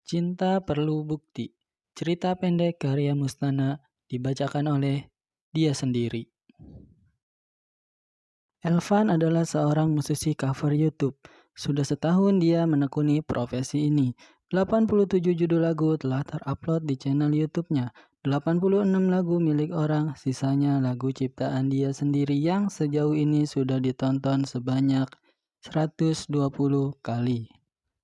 Cinta Perlu Bukti. Cerita pendek karya Mustana dibacakan oleh dia sendiri. Elvan adalah seorang musisi cover YouTube. Sudah setahun dia menekuni profesi ini. 87 judul lagu telah terupload di channel YouTube-nya. 86 lagu milik orang, sisanya lagu ciptaan dia sendiri yang sejauh ini sudah ditonton sebanyak 120 kali.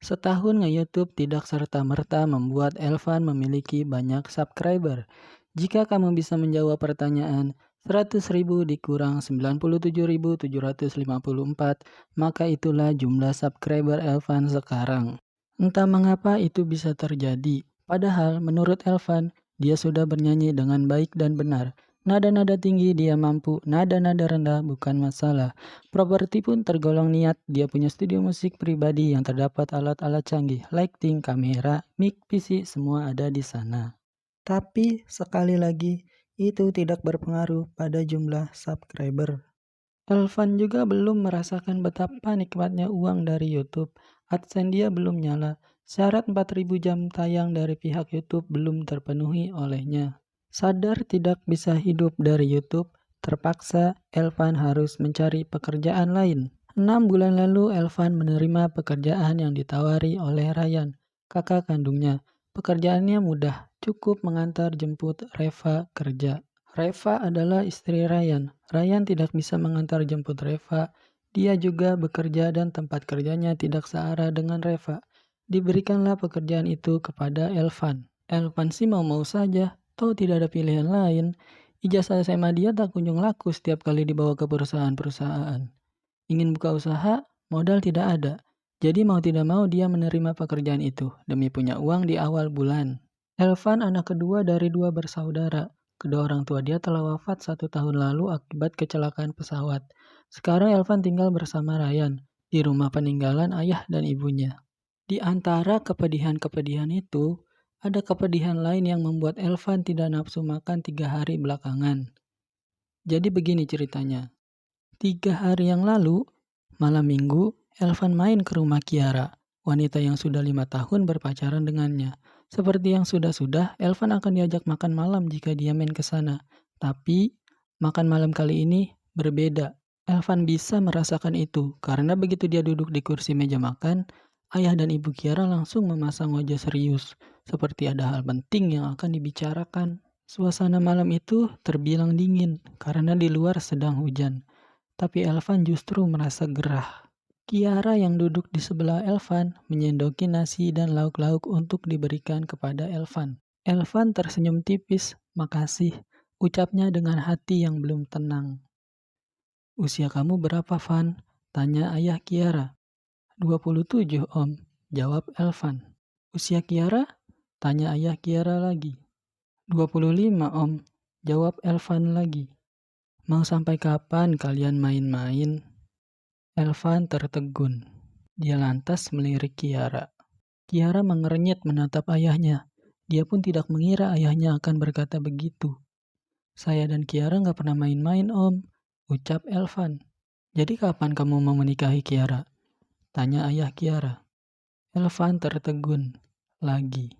Setahun nge-YouTube tidak serta-merta membuat Elvan memiliki banyak subscriber. Jika kamu bisa menjawab pertanyaan 100.000 dikurang 97.754, maka itulah jumlah subscriber Elvan sekarang. Entah mengapa itu bisa terjadi, padahal menurut Elvan, dia sudah bernyanyi dengan baik dan benar. Nada-nada tinggi dia mampu, nada-nada rendah bukan masalah. Properti pun tergolong niat, dia punya studio musik pribadi yang terdapat alat-alat canggih, lighting, kamera, mic, PC, semua ada di sana. Tapi sekali lagi, itu tidak berpengaruh pada jumlah subscriber. Elvan juga belum merasakan betapa nikmatnya uang dari YouTube. AdSense dia belum nyala. Syarat 4.000 jam tayang dari pihak YouTube belum terpenuhi olehnya. Sadar tidak bisa hidup dari YouTube, terpaksa Elvan harus mencari pekerjaan lain. 6 bulan lalu Elvan menerima pekerjaan yang ditawari oleh Ryan, kakak kandungnya. Pekerjaannya mudah, cukup mengantar jemput Reva kerja. Reva adalah istri Ryan. Ryan tidak bisa mengantar jemput Reva. Dia juga bekerja dan tempat kerjanya tidak searah dengan Reva. Diberikanlah pekerjaan itu kepada Elvan. Elvan sih mau-mau saja, toh tidak ada pilihan lain. Ijazah SMA dia tak kunjung laku setiap kali dibawa ke perusahaan-perusahaan. Ingin buka usaha, modal tidak ada. Jadi mau tidak mau dia menerima pekerjaan itu demi punya uang di awal bulan. Elvan anak kedua dari 2 bersaudara. Kedua orang tua dia telah wafat 1 tahun lalu akibat kecelakaan pesawat. Sekarang Elvan tinggal bersama Ryan di rumah peninggalan ayah dan ibunya. Di antara kepedihan-kepedihan itu, ada kepedihan lain yang membuat Elvan tidak nafsu makan 3 hari belakangan. Jadi begini ceritanya. 3 hari yang lalu, malam minggu, Elvan main ke rumah Kiara, wanita yang sudah 5 tahun berpacaran dengannya. Seperti yang sudah-sudah, Elvan akan diajak makan malam jika dia main ke sana. Tapi, makan malam kali ini berbeda. Elvan bisa merasakan itu, karena begitu dia duduk di kursi meja makan, ayah dan ibu Kiara langsung memasang wajah serius, seperti ada hal penting yang akan dibicarakan. Suasana malam itu terbilang dingin, karena di luar sedang hujan. Tapi Elvan justru merasa gerah. Kiara yang duduk di sebelah Elvan menyendoki nasi dan lauk-lauk untuk diberikan kepada Elvan. Elvan tersenyum tipis, "Makasih," ucapnya dengan hati yang belum tenang. "Usia kamu berapa, Van?" tanya ayah Kiara. 27, Om, jawab Elvan. "Usia Kiara?" tanya ayah Kiara lagi. 25, Om, jawab Elvan lagi. "Mau sampai kapan kalian main-main?" Elvan tertegun. Dia lantas melirik Kiara. Kiara mengernyit menatap ayahnya. Dia pun tidak mengira ayahnya akan berkata begitu. "Saya dan Kiara nggak pernah main-main, Om," ucap Elvan. "Jadi kapan kamu mau menikahi Kiara?" tanya ayah Kiara. Elvan tertegun lagi.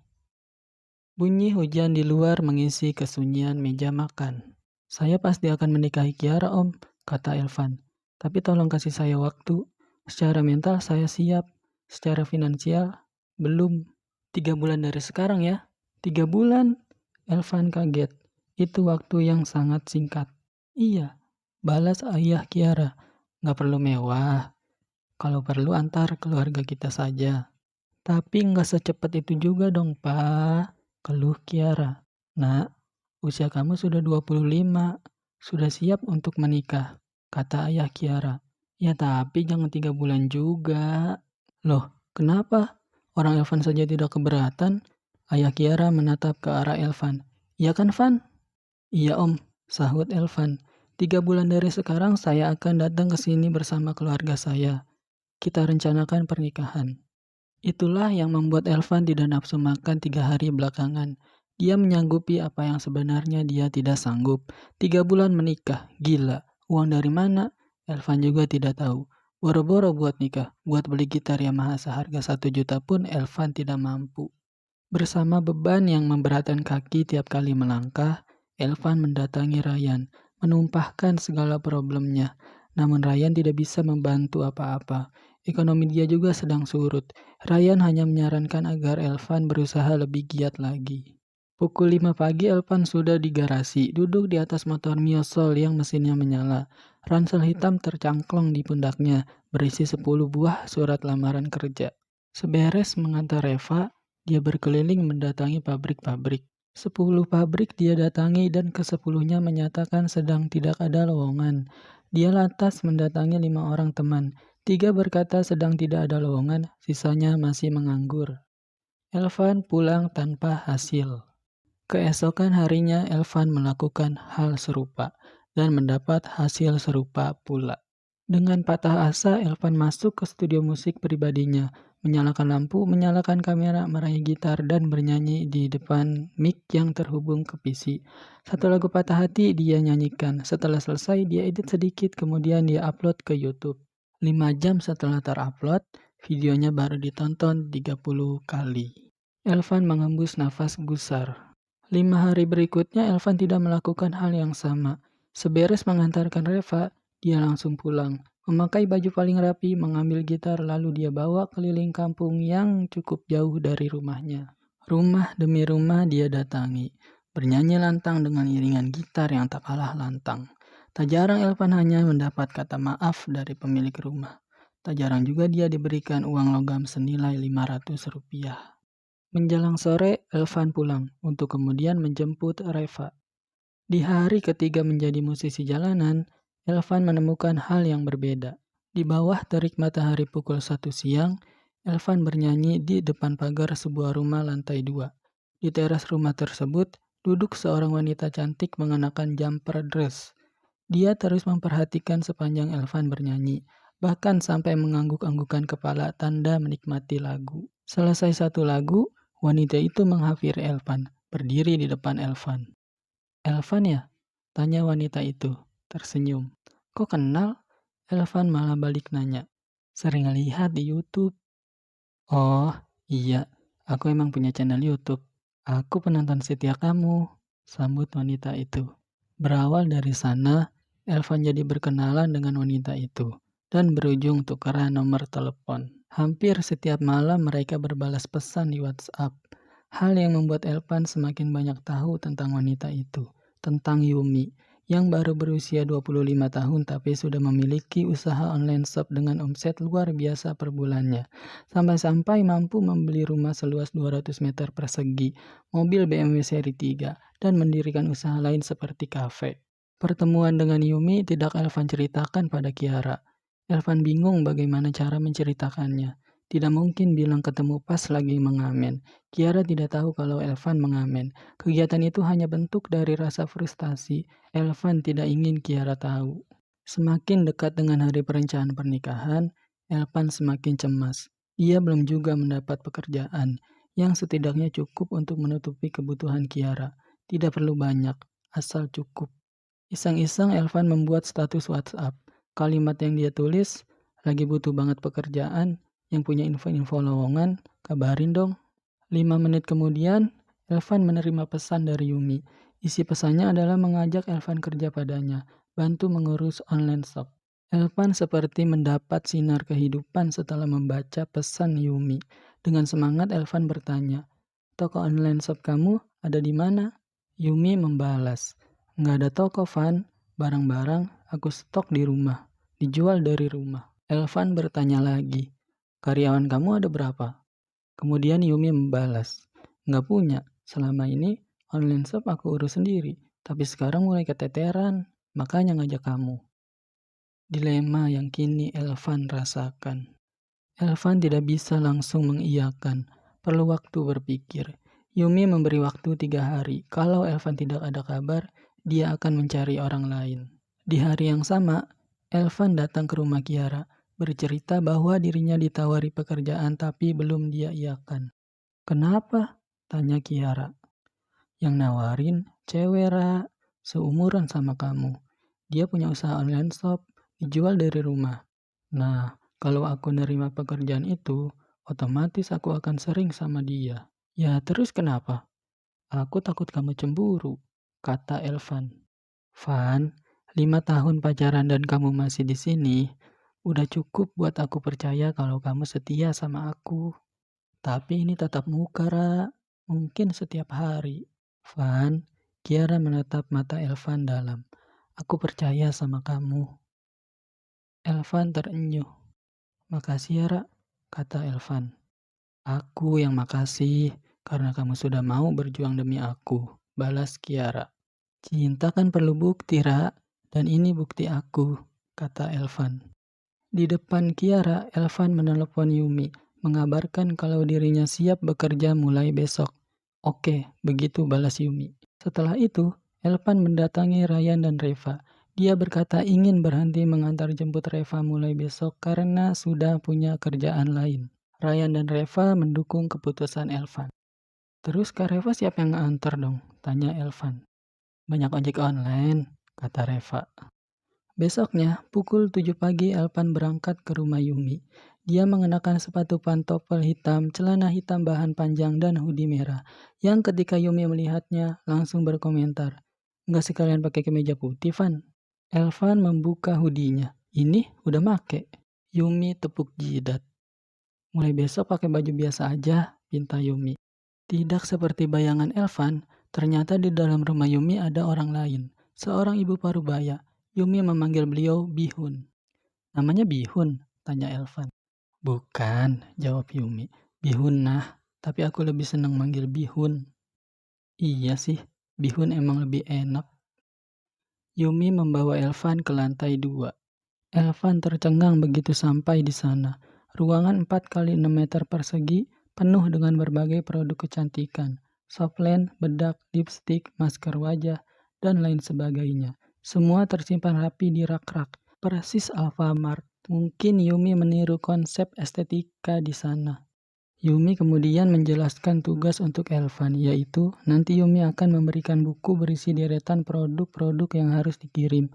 Bunyi hujan di luar mengisi kesunyian meja makan. "Saya pasti akan menikahi Kiara, Om," kata Elvan. "Tapi tolong kasih saya waktu. Secara mental saya siap. Secara finansial, belum. 3 bulan dari sekarang ya." 3 bulan? Elvan kaget. Itu waktu yang sangat singkat. "Iya," balas ayah Kiara. "Nggak perlu mewah. Kalau perlu antar keluarga kita saja." "Tapi nggak secepat itu juga dong, Pak," keluh Kiara. "Nak, usia kamu sudah 25, sudah siap untuk menikah," kata ayah Kiara. "Ya tapi jangan 3 bulan juga." "Loh, kenapa? Orang Elvan saja tidak keberatan." Ayah Kiara menatap ke arah Elvan. "Iya kan, Van?" "Iya, Om," sahut Elvan. 3 bulan dari sekarang saya akan datang ke sini bersama keluarga saya. Kita rencanakan pernikahan." Itulah yang membuat Elvan tidak nafsu makan 3 hari belakangan. Dia menyanggupi apa yang sebenarnya dia tidak sanggup. 3 bulan menikah, gila. Uang dari mana? Elvan juga tidak tahu. Boro-boro buat nikah, buat beli gitar Yamaha seharga 1 juta pun Elvan tidak mampu. Bersama beban yang memberatkan kaki tiap kali melangkah, Elvan mendatangi Ryan, menumpahkan segala problemnya. Namun Ryan tidak bisa membantu apa-apa. Ekonomi dia juga sedang surut. Ryan hanya menyarankan agar Elvan berusaha lebih giat lagi. Pukul 5 pagi Elvan sudah di garasi, duduk di atas motor Mio Soul yang mesinnya menyala. Ransel hitam tercangklong di pundaknya, berisi 10 buah surat lamaran kerja. Seberes mengantar Reva, dia berkeliling mendatangi pabrik-pabrik. 10 pabrik dia datangi dan ke-10-nya menyatakan sedang tidak ada lowongan. Dia lantas mendatangi 5 orang teman. 3 berkata sedang tidak ada lowongan, sisanya masih menganggur. Elvan pulang tanpa hasil. Keesokan harinya Elvan melakukan hal serupa dan mendapat hasil serupa pula. Dengan patah asa, Elvan masuk ke studio musik pribadinya, menyalakan lampu, menyalakan kamera, meraih gitar, dan bernyanyi di depan mic yang terhubung ke PC. Satu lagu patah hati dia nyanyikan. Setelah selesai, dia edit sedikit, kemudian dia upload ke YouTube. 5 jam setelah terupload, videonya baru ditonton 30 kali. Elvan mengembus nafas gusar. 5 hari berikutnya, Elvan tidak melakukan hal yang sama. Seberes mengantarkan Reva, dia langsung pulang. Memakai baju paling rapi, mengambil gitar, lalu dia bawa keliling kampung yang cukup jauh dari rumahnya. Rumah demi rumah dia datangi, bernyanyi lantang dengan iringan gitar yang tak kalah lantang. Tak jarang Elvan hanya mendapat kata maaf dari pemilik rumah. Tak jarang juga dia diberikan uang logam senilai Rp500. Menjelang sore, Elvan pulang untuk kemudian menjemput Reva. Di hari ketiga menjadi musisi jalanan, Elvan menemukan hal yang berbeda. Di bawah terik matahari pukul 1 siang, Elvan bernyanyi di depan pagar sebuah rumah lantai 2. Di teras rumah tersebut, duduk seorang wanita cantik mengenakan jumper dress. Dia terus memperhatikan sepanjang Elvan bernyanyi, bahkan sampai mengangguk-anggukan kepala tanda menikmati lagu. Selesai satu lagu, wanita itu menghampiri Elvan, berdiri di depan Elvan. "Elvan ya?" tanya wanita itu, tersenyum. "Kok kenal?" Elvan malah balik nanya. "Sering lihat di YouTube." "Oh, iya, aku emang punya channel YouTube. Aku penonton setia kamu," sambut wanita itu. Berawal dari sana, Elvan jadi berkenalan dengan wanita itu dan berujung tukeran nomor telepon. Hampir setiap malam mereka berbalas pesan di WhatsApp. Hal yang membuat Elvan semakin banyak tahu tentang wanita itu, tentang Yumi, yang baru berusia 25 tahun tapi sudah memiliki usaha online shop dengan omset luar biasa per bulannya. Sampai-sampai mampu membeli rumah seluas 200 meter persegi, mobil BMW seri 3, dan mendirikan usaha lain seperti kafe. Pertemuan dengan Yumi tidak Elvan ceritakan pada Kiara. Elvan bingung bagaimana cara menceritakannya. Tidak mungkin bilang ketemu pas lagi mengamen. Kiara tidak tahu kalau Elvan mengamen. Kegiatan itu hanya bentuk dari rasa frustasi. Elvan tidak ingin Kiara tahu. Semakin dekat dengan hari perencanaan pernikahan, Elvan semakin cemas. Ia belum juga mendapat pekerjaan yang setidaknya cukup untuk menutupi kebutuhan Kiara. Tidak perlu banyak, asal cukup. Iseng-iseng Elvan membuat status WhatsApp. Kalimat yang dia tulis, "Lagi butuh banget pekerjaan, yang punya info-info lowongan, kabarin dong." 5 menit kemudian, Elvan menerima pesan dari Yumi. Isi pesannya adalah mengajak Elvan kerja padanya, bantu mengurus online shop. Elvan seperti mendapat sinar kehidupan setelah membaca pesan Yumi. Dengan semangat Elvan bertanya, "Toko online shop kamu ada di mana?" Yumi membalas, "Nggak ada toko, Van. Barang-barang aku stok di rumah. Dijual dari rumah." Elvan bertanya lagi, "Karyawan kamu ada berapa?" Kemudian Yumi membalas, "Nggak punya. Selama ini online shop aku urus sendiri. Tapi sekarang mulai keteteran. Makanya ngajak kamu." Dilema yang kini Elvan rasakan. Elvan tidak bisa langsung mengiyakan. Perlu waktu berpikir. Yumi memberi waktu 3 hari. Kalau Elvan tidak ada kabar, dia akan mencari orang lain. Di hari yang sama, Elvan datang ke rumah Kiara, bercerita bahwa dirinya ditawari pekerjaan tapi belum dia iakan. "Kenapa?" tanya Kiara. "Yang nawarin cewek, Ra, seumuran sama kamu. Dia punya usaha online shop, dijual dari rumah. Nah, kalau aku nerima pekerjaan itu, otomatis aku akan sering sama dia." Ya terus kenapa? Aku takut kamu cemburu, kata Elvan. Van, 5 tahun pacaran dan kamu masih di sini, udah cukup buat aku percaya kalau kamu setia sama aku. Tapi ini tatap muka, Ra. Mungkin setiap hari. Van, Kiara menatap mata Elvan dalam. Aku percaya sama kamu. Elvan terenyuh. Makasih ya, Ra, kata Elvan. Aku yang makasih karena kamu sudah mau berjuang demi aku, balas Kiara. Cinta kan perlu bukti, Ra, dan ini bukti aku, kata Elvan. Di depan Kiara, Elvan menelepon Yumi, mengabarkan kalau dirinya siap bekerja mulai besok. Oke, begitu balas Yumi. Setelah itu, Elvan mendatangi Ryan dan Reva. Dia berkata ingin berhenti mengantar jemput Reva mulai besok karena sudah punya kerjaan lain. Ryan dan Reva mendukung keputusan Elvan. Terus Kak Reva siapa yang ngantar dong? Tanya Elvan. Banyak ojek online, kata Reva. Besoknya, pukul 7 pagi Elvan berangkat ke rumah Yumi. Dia mengenakan sepatu pantofel hitam, celana hitam bahan panjang, dan hoodie merah. Yang ketika Yumi melihatnya, langsung berkomentar. Nggak sekalian pakai kemeja putih, Van? Elvan membuka hoodie-nya. Ini udah make. Yumi tepuk jidat. Mulai besok pakai baju biasa aja, pinta Yumi. Tidak seperti bayangan Elvan, ternyata di dalam rumah Yumi ada orang lain. Seorang ibu parubaya. Yumi memanggil beliau Bihun. Namanya Bihun? Tanya Elvan. Bukan, jawab Yumi. Bihun nah, tapi aku lebih senang manggil Bihun. Iya sih, Bihun emang lebih enak. Yumi membawa Elvan ke lantai 2. Elvan tercengang begitu sampai di sana. Ruangan 4 kali 6 meter persegi penuh dengan berbagai produk kecantikan. Softland, bedak, lipstik, masker wajah, dan lain sebagainya. Semua tersimpan rapi di rak-rak. Persis Alfamart. Mungkin Yumi meniru konsep estetika di sana. Yumi kemudian menjelaskan tugas untuk Elvan, yaitu nanti Yumi akan memberikan buku berisi deretan produk-produk yang harus dikirim.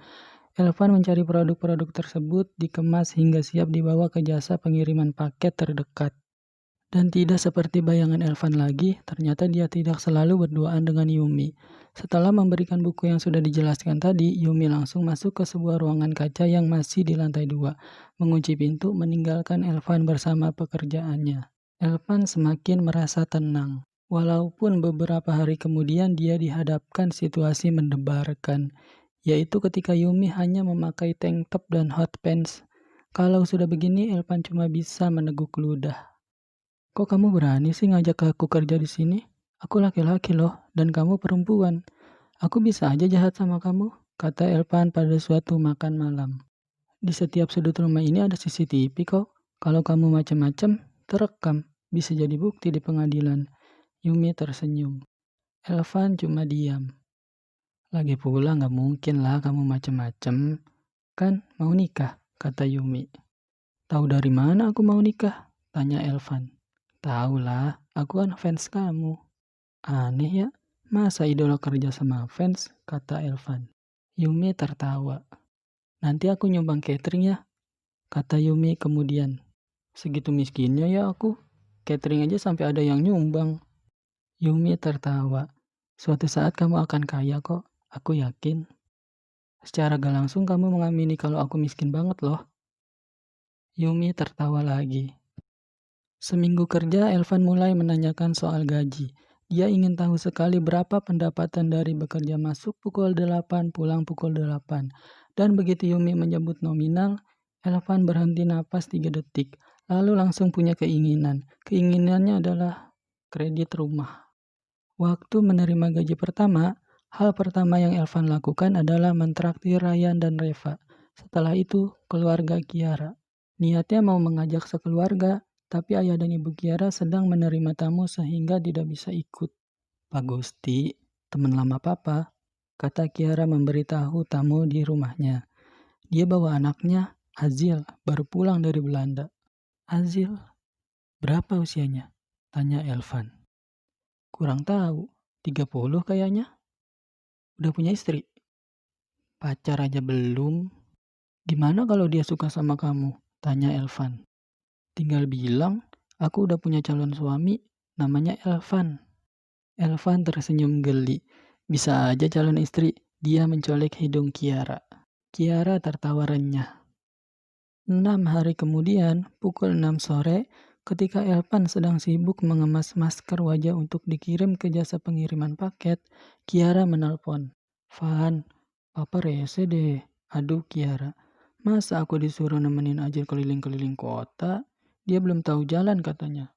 Elvan mencari produk-produk tersebut, dikemas hingga siap dibawa ke jasa pengiriman paket terdekat. Dan tidak seperti bayangan Elvan lagi, ternyata dia tidak selalu berduaan dengan Yumi. Setelah memberikan buku yang sudah dijelaskan tadi, Yumi langsung masuk ke sebuah ruangan kaca yang masih di lantai 2. Mengunci pintu, meninggalkan Elvan bersama pekerjaannya. Elvan semakin merasa tenang. Walaupun beberapa hari kemudian dia dihadapkan situasi mendebarkan, yaitu ketika Yumi hanya memakai tank top dan hot pants. Kalau sudah begini, Elvan cuma bisa meneguk ludah. Kok kamu berani sih ngajak aku kerja di sini? Aku laki-laki loh, dan kamu perempuan. Aku bisa aja jahat sama kamu, kata Elvan pada suatu makan malam. Di setiap sudut rumah ini ada CCTV kok. Kalau kamu macam-macam, terekam. Bisa jadi bukti di pengadilan. Yumi tersenyum. Elvan cuma diam. Lagi pula nggak mungkin lah kamu macam-macam. Kan mau nikah, kata Yumi. Tahu dari mana aku mau nikah? Tanya Elvan. Tahu lah, aku kan fans kamu. Aneh ya, masa idola kerja sama fans, kata Elvan. Yumi tertawa. Nanti aku nyumbang catering ya, kata Yumi kemudian. Segitu miskinnya ya aku, catering aja sampai ada yang nyumbang. Yumi tertawa. Suatu saat kamu akan kaya kok, aku yakin. Secara gak langsung kamu mengamini kalau aku miskin banget loh. Yumi tertawa lagi. Seminggu kerja, Elvan mulai menanyakan soal gaji. Dia ingin tahu sekali berapa pendapatan dari bekerja masuk pukul 8, pulang pukul 8. Dan begitu Yumi menyebut nominal, Elvan berhenti napas 3 detik. Lalu langsung punya keinginan. Keinginannya adalah kredit rumah. Waktu menerima gaji pertama, hal pertama yang Elvan lakukan adalah mentraktir Ryan dan Reva. Setelah itu, keluarga Kiara. Niatnya mau mengajak sekeluarga, tapi ayah dan ibu Kiara sedang menerima tamu sehingga tidak bisa ikut. Pak Gusti, teman lama papa, kata Kiara memberitahu tamu di rumahnya. Dia bawa anaknya, Azil, baru pulang dari Belanda. Azil, berapa usianya? Tanya Elvan. Kurang tahu, 30 kayaknya. Udah punya istri? Pacar aja belum. Gimana kalau dia suka sama kamu? Tanya Elvan. Tinggal bilang, aku udah punya calon suami, Namanya Elvan. Elvan tersenyum geli. Bisa aja calon istri. Dia mencolek hidung Kiara. Kiara tertawa renyah. 6 hari kemudian, pukul 6 sore, ketika Elvan sedang sibuk mengemas masker wajah untuk dikirim ke jasa pengiriman paket, Kiara menelpon. Van, papa rese deh. Aduh Kiara, masa aku disuruh nemenin Ajil keliling-keliling kota? Dia belum tahu jalan katanya.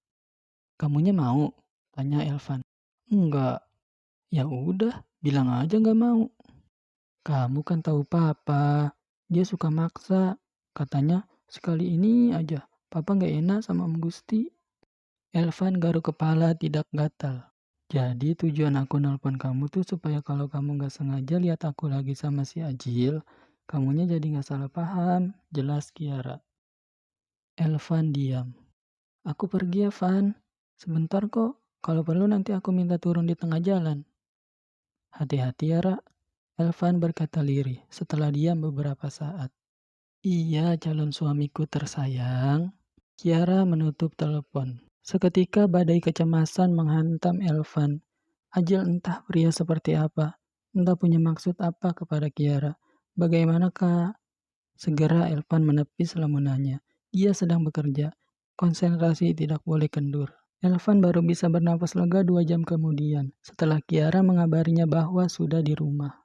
Kamunya mau? Tanya Elvan. Enggak. Ya udah, bilang aja nggak mau. Kamu kan tahu papa, dia suka maksa. Katanya sekali ini aja, papa nggak enak sama Om Gusti. Elvan garuk kepala tidak gatal. Jadi tujuan aku nelpon kamu tuh supaya kalau kamu nggak sengaja lihat aku lagi sama si Ajil, kamunya jadi nggak salah paham, jelas Kiara. Elvan diam. Aku pergi ya Van, sebentar kok, kalau perlu nanti aku minta turun di tengah jalan. Hati-hati ya Ra, Elvan berkata lirih setelah diam beberapa saat. Iya calon suamiku tersayang. Kiara menutup telepon. Seketika badai kecemasan menghantam Elvan. Ajil entah pria seperti apa, entah punya maksud apa kepada Kiara. Bagaimanakah? Segera Elvan menepis lamunannya. Dia sedang bekerja. Konsentrasi tidak boleh kendur. Elvan baru bisa bernapas lega 2 jam kemudian, setelah Kiara mengabarinya bahwa sudah di rumah.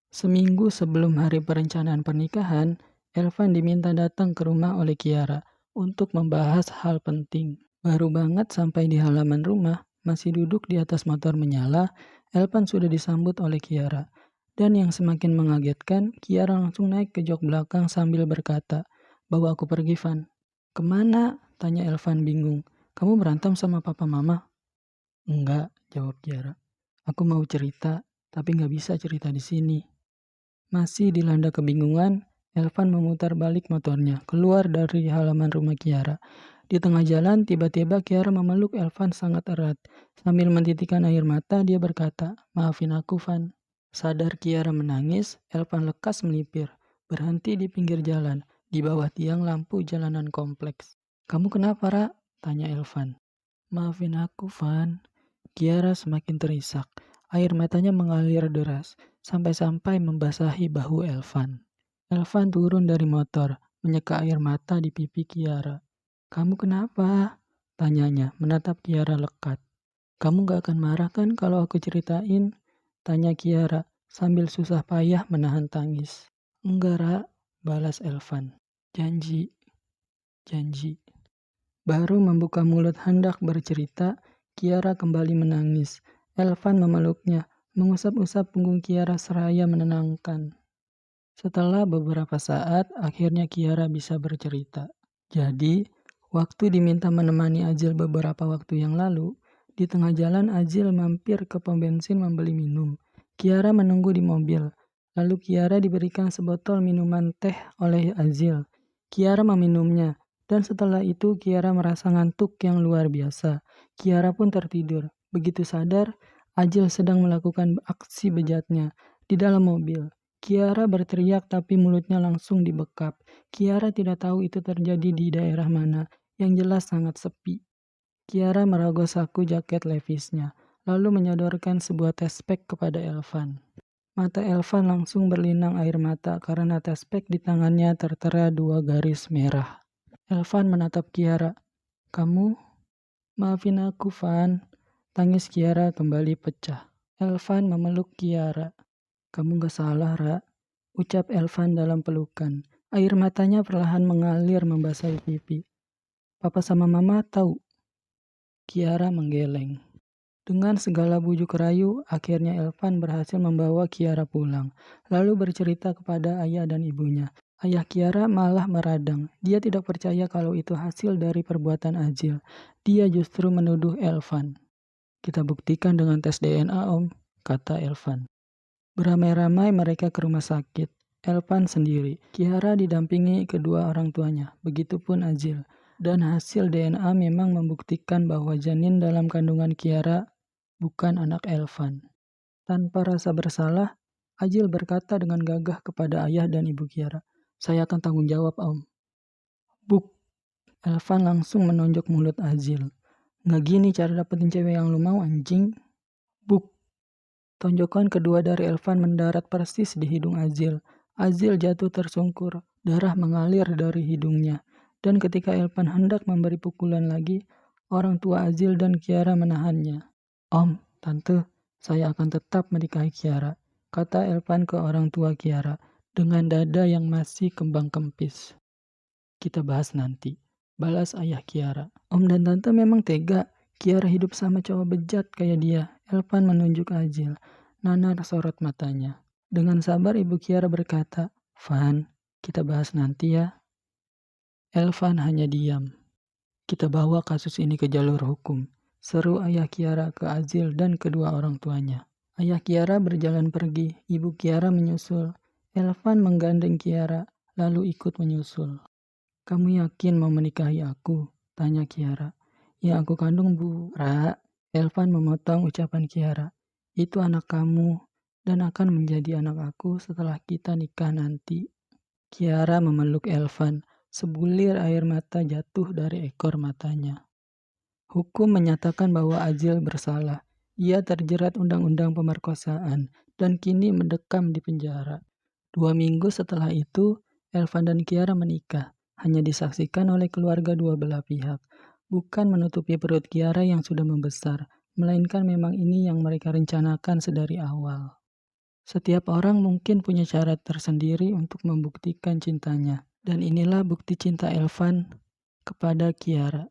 Seminggu sebelum hari perencanaan pernikahan, Elvan diminta datang ke rumah oleh Kiara untuk membahas hal penting. Baru banget sampai di halaman rumah, masih duduk di atas motor menyala, Elvan sudah disambut oleh Kiara. Dan yang semakin mengagetkan, Kiara langsung naik ke jok belakang sambil berkata, "Bawa aku pergi, Van." "Kemana?" tanya Elvan bingung. "Kamu berantem sama papa mama?" "Enggak," jawab Kiara. "Aku mau cerita, tapi nggak bisa cerita di sini." Masih dilanda kebingungan, Elvan memutar balik motornya, keluar dari halaman rumah Kiara. Di tengah jalan, tiba-tiba Kiara memeluk Elvan sangat erat. Sambil mentitikkan air mata, dia berkata, "Maafin aku, Van." Sadar Kiara menangis, Elvan lekas melipir, berhenti di pinggir jalan, di bawah tiang lampu jalanan kompleks. "Kamu kenapa, Ra?" tanya Elvan. "Maafin aku, Van." Kiara semakin terisak. Air matanya mengalir deras, sampai-sampai membasahi bahu Elvan. Elvan turun dari motor, menyeka air mata di pipi Kiara. "Kamu kenapa?" tanyanya, menatap Kiara lekat. "Kamu gak akan marah kan kalau aku ceritain?" tanya Kiara, sambil susah payah menahan tangis. "Enggak, Ra," balas Elvan. "Janji, janji." Baru membuka mulut hendak bercerita, Kiara kembali menangis. Elvan memeluknya, mengusap-usap punggung Kiara seraya menenangkan. Setelah beberapa saat, akhirnya Kiara bisa bercerita. Jadi, waktu diminta menemani Ajil beberapa waktu yang lalu, di tengah jalan Ajil mampir ke pom bensin membeli minum. Kiara menunggu di mobil. Lalu Kiara diberikan sebotol minuman teh oleh Ajil. Kiara meminumnya. Dan setelah itu Kiara merasa ngantuk yang luar biasa. Kiara pun tertidur. Begitu sadar, Ajil sedang melakukan aksi bejatnya di dalam mobil. Kiara berteriak tapi mulutnya langsung dibekap. Kiara tidak tahu itu terjadi di daerah mana, yang jelas sangat sepi. Kiara merogoh saku jaket levisnya, lalu menyodorkan sebuah tespek kepada Elvan. Mata Elvan langsung berlinang air mata karena tespek di tangannya tertera 2 garis merah. Elvan menatap Kiara. "Kamu? Maafin aku, Van." Tangis Kiara kembali pecah. Elvan memeluk Kiara. "Kamu gak salah, Ra," ucap Elvan dalam pelukan. Air matanya perlahan mengalir membasahi pipi. "Papa sama Mama tahu." Kiara menggeleng. Dengan segala bujuk rayu, akhirnya Elvan berhasil membawa Kiara pulang, lalu bercerita kepada ayah dan ibunya. Ayah Kiara malah meradang. Dia tidak percaya kalau itu hasil dari perbuatan Ajil. Dia justru menuduh Elvan. "Kita buktikan dengan tes DNA, Om," kata Elvan. Beramai-ramai mereka ke rumah sakit. Elvan sendiri. Kiara didampingi kedua orang tuanya. Begitupun Ajil. Dan hasil DNA memang membuktikan bahwa janin dalam kandungan Kiara bukan anak Elvan. Tanpa rasa bersalah, Ajil berkata dengan gagah kepada ayah dan ibu Kiara, "Saya akan tanggung jawab, Om." Buk! Elvan langsung menonjok mulut Ajil. Nggak gini cara dapetin cewek yang lu mau anjing. Buk. Tonjokan kedua dari Elvan mendarat persis di hidung Azil. Azil jatuh tersungkur, darah mengalir dari hidungnya. Dan ketika Elvan hendak memberi pukulan lagi, orang tua Azil dan Kiara menahannya. Om, tante, saya akan tetap menikahi Kiara, kata Elvan ke orang tua Kiara dengan dada yang masih kembang kempis. Kita bahas nanti, balas ayah Kiara. Om dan tante memang tega. Kiara hidup sama cowok bejat kayak dia. Elvan menunjuk Azil. Nanar sorot matanya. Dengan sabar ibu Kiara berkata, Van, kita bahas nanti ya. Elvan hanya diam. Kita bawa kasus ini ke jalur hukum. Seru ayah Kiara ke Azil dan kedua orang tuanya. Ayah Kiara berjalan pergi. Ibu Kiara menyusul. Elvan menggandeng Kiara, lalu ikut menyusul. Kamu yakin mau menikahi aku? Tanya Kiara. Ya aku kandung Bu. Ra, Elvan memotong ucapan Kiara. Itu anak kamu dan akan menjadi anak aku setelah kita nikah nanti. Kiara memeluk Elvan. Sebulir air mata jatuh dari ekor matanya. Hukum menyatakan bahwa Azil bersalah. Ia terjerat undang-undang pemerkosaan dan kini mendekam di penjara. 2 minggu setelah itu, Elvan dan Kiara menikah. Hanya disaksikan oleh keluarga dua belah pihak. Bukan menutupi perut Kiara yang sudah membesar, melainkan memang ini yang mereka rencanakan sedari awal. Setiap orang mungkin punya cara tersendiri untuk membuktikan cintanya. Dan inilah bukti cinta Elvan kepada Kiara.